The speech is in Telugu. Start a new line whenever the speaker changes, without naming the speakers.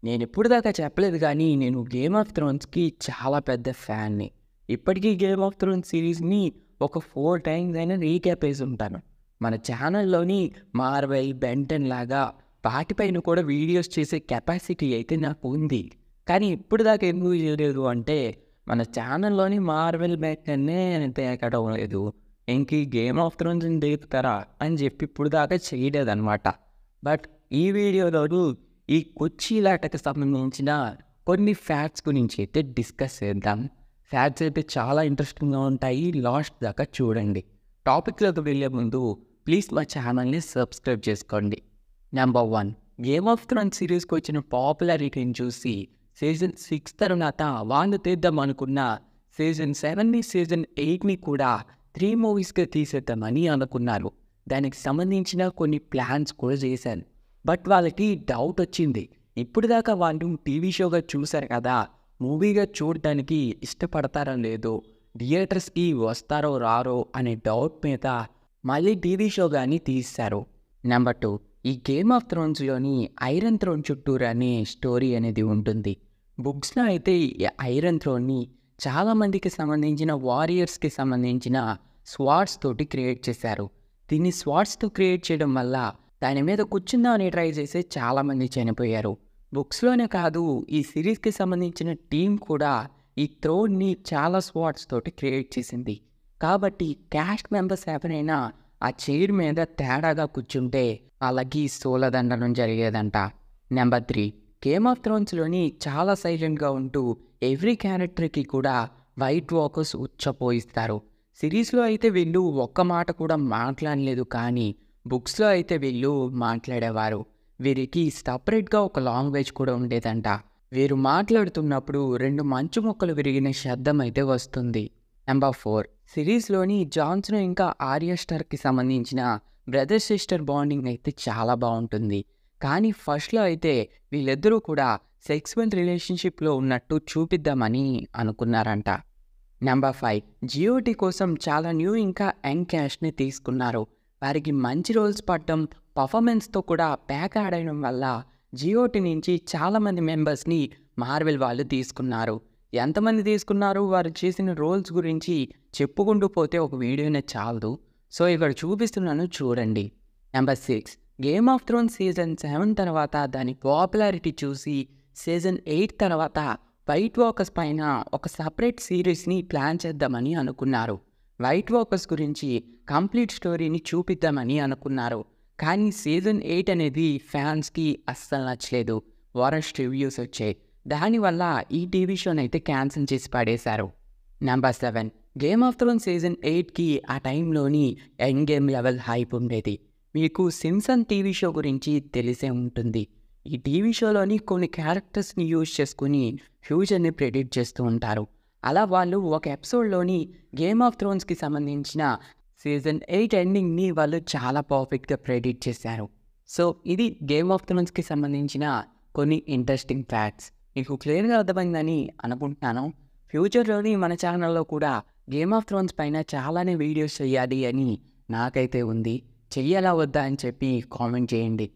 నేనెప్పుడు దాకా చెప్పలేదు గానీ, నేను 'గేమ్ ఆఫ్ థ్రోన్స్‌కి' చాలా పెద్ద ఫ్యాన్‌ని. ఇప్పటికీ 'గేమ్ ఆఫ్ థ్రోన్స్' సీరీస్‌ని ఒక 4 టైమ్స్ అయినా రీక్యాప్ యేసుంటాను. మన ఛానల్‌లోని 'మార్వెల్', 'బెన్ 10' లాగా వాటిపైన కూడా వీడియోస్ చేసే కెపాసిటీ అయితే నాకు ఉంది. కానీ ఇప్పటిదాకా ఎందుకు చేయలేదు అంటే, మన ఛానల్‌లోని 'మార్వెల్', 'బెన్ 10' తేకడం లేదు. ఇంక ఈ 'గేమ్ ఆఫ్ థ్రోన్స్‌ని' దేకుతారా అని చెప్పి ఇప్పటిదాకా చేయలేదనమాట. బట్ ఈ వీడియోలోని ఈ కుర్చీలాటకు సంబంధించిన కొన్ని ఫ్యాక్ట్స్ గురించి అయితే డిస్కస్ చేద్దాం. ఫ్యాక్ట్స్ అయితే చాలా ఇంట్రెస్టింగ్‌గా ఉంటాయి. లాస్ట్ దాకా చూడండి. టాపిక్‌లోకి వెళ్ళే ముందు ప్లీజ్ మా ఛానల్‌ని సబ్స్క్రైబ్ చేసుకోండి. నంబర్ 1, 'గేమ్ ఆఫ్ థ్రోన్స్' సీరీస్‌కి వచ్చిన పాపులారిటీని చూసి సీజన్ 6 తర్వాత వాళ్ళు తీద్దాం అనుకున్న సీజన్ 7ని, సీజన్ 8ని కూడా 3 మూవీస్‌గా తీసేద్దామని అనుకున్నారు. దానికి సంబంధించిన కొన్ని ప్లాన్స్ కూడా చేశారు. బట్ వాళ్ళకి డౌట్ వచ్చింది. ఇప్పటిదాకా వాళ్ళు టీవీ షోగా చూశారు కదా! మూవీగా చూడటానికి ఇష్టపడతారో లేదో, థియేటర్స్‌కి వస్తారో రారో అనే డౌట్ మీద మళ్ళీ టీవీ షోగాని తీశారు. నెంబర్ 2, ఈ 'గేమ్ ఆఫ్ థ్రోన్స్‌లోని ఐరన్ థ్రోన్ చుట్టూరు' అనే స్టోరీ అనేది ఉంటుంది. బుక్స్‌లో అయితే ఈ ఐరన్ థ్రోన్‌ని చాలామందికి సంబంధించిన వారియర్స్‌కి సంబంధించిన స్వార్డ్స్ తోటి క్రియేట్ చేశారు. దీన్ని స్వార్డ్స్‌తో క్రియేట్ చేయడం వల్ల దాని మీద కూర్చుందామని ట్రై చేసి చాలామంది చనిపోయారు. బుక్స్‌లోనే కాదు, ఈ సిరీస్‌కి సంబంధించిన టీమ్ కూడా ఈ థ్రోన్ని చాలా స్వార్డ్స్ తోటి క్రియేట్ చేసింది. కాబట్టి క్యాస్ట్ మెంబర్స్ ఎవరైనా ఆ చైర్ మీద తేడాగా కూర్చుంటే వాళ్ళకి సోలదండనం జరిగేదంట. నెంబర్ 3, 'గేమ్ ఆఫ్ థ్రోన్స్‌లోని చాలా సైలెంట్‌గా ఉంటూ ఎవ్రీ క్యారెక్టర్‌కి కూడా వైట్ వాకర్స్ ఉచ్చపోయిస్తారు. సిరీస్‌లో అయితే వీళ్ళు ఒక్క మాట కూడా మాట్లాడలేదు, కానీ బుక్స్‌లో అయితే వీళ్ళు మాట్లాడేవారు. వీరికి సెపరేట్‌గా ఒక లాంగ్వేజ్ కూడా ఉండేదంట. వీరు మాట్లాడుతున్నప్పుడు 2 మంచు ముక్కలు విరిగిన శబ్దం అయితే వస్తుంది. నంబర్ 4, సిరీస్‌లోని జాన్ స్నో ఇంకా ఆర్యా స్టార్క్‌కి సంబంధించిన బ్రదర్ సిస్టర్ బాండింగ్ అయితే చాలా బావుంటుంది. కానీ ఫస్ట్‌లో అయితే వీళ్ళిద్దరూ కూడా సెక్సువల్ రిలేషన్‌షిప్‌లో ఉన్నట్టు చూపిద్దామని అనుకున్నారంట. నంబర్ 5, జియోటీ కోసం చాలా న్యూ ఇంకా యంగ్ క్యాస్ట్‌ని తీసుకున్నారు. వారికి మంచి రోల్స్ పడటం, పర్ఫార్మెన్స్‌తో కూడా ప్యాక్ ఆడడం వల్ల జియోటీ నుంచి చాలామంది మెంబర్స్‌ని మార్వెల్ వాళ్ళు తీసుకున్నారు. ఎంతమంది తీసుకున్నారు, వారు చేసిన రోల్స్ గురించి చెప్పుకుంటూ పోతే ఒక వీడియోనే చాలదు. సో, ఇక్కడ చూపిస్తున్నాను చూడండి. Number 6, 'game of Thrones' season 7 తర్వాత దాని పాపులారిటీ చూసి సీజన్ 8 తర్వాత వైట్ వాకర్స్ పైన ఒక సెపరేట్ సిరీస్‌ని ప్లాన్ చేద్దామని అనుకున్నారు. వైట్ వాకర్స్ గురించి కంప్లీట్ స్టోరీని చూపిద్దామని అనుకున్నారు. కానీ సీజన్ 8 అనేది ఫ్యాన్స్‌కి అస్సలు నచ్చలేదు. వరస్ట్ రివ్యూస్ వచ్చాయి. దానివల్ల ఈ టీవీ షోనైతే క్యాన్సిల్ చేసి పడేశారు. Number 7, 'Game of Thrones' season 8కి ఆ టైంలోని ఎండ్ గేమ్ లెవెల్ హైప్ ఉండేది. మీకు 'సింప్సన్' టీవీ షో గురించి తెలిసే ఉంటుంది. ఈ టీవీ షోలోని కొన్ని క్యారెక్టర్స్‌ని యూజ్ చేసుకొని ఫ్యూచర్‌ని ప్రెడిక్ట్ చేస్తూ ఉంటారు. అలా వాళ్ళు ఒక ఎపిసోడ్‌లోని 'గేమ్ ఆఫ్ థ్రోన్స్‌కి' సంబంధించిన సీజన్ 8 ఎండింగ్‌ని వాళ్ళు చాలా పర్ఫెక్ట్‌గా ప్రెడిక్ట్ చేశారు. సో, ఇది 'గేమ్ ఆఫ్ థ్రోన్స్‌కి' సంబంధించిన కొన్ని ఇంట్రెస్టింగ్ ఫ్యాక్ట్స్. మీకు క్లియర్‌గా అర్థమైందని అనుకుంటున్నాను. ఫ్యూచర్‌లోని మన ఛానల్‌లో కూడా 'గేమ్ ఆఫ్ థ్రోన్స్' పైన చాలానే వీడియోస్ చేయాలి అని నాకైతే ఉంది. చెయ్యాలా వద్దా అని చెప్పి కామెంట్ చేయండి.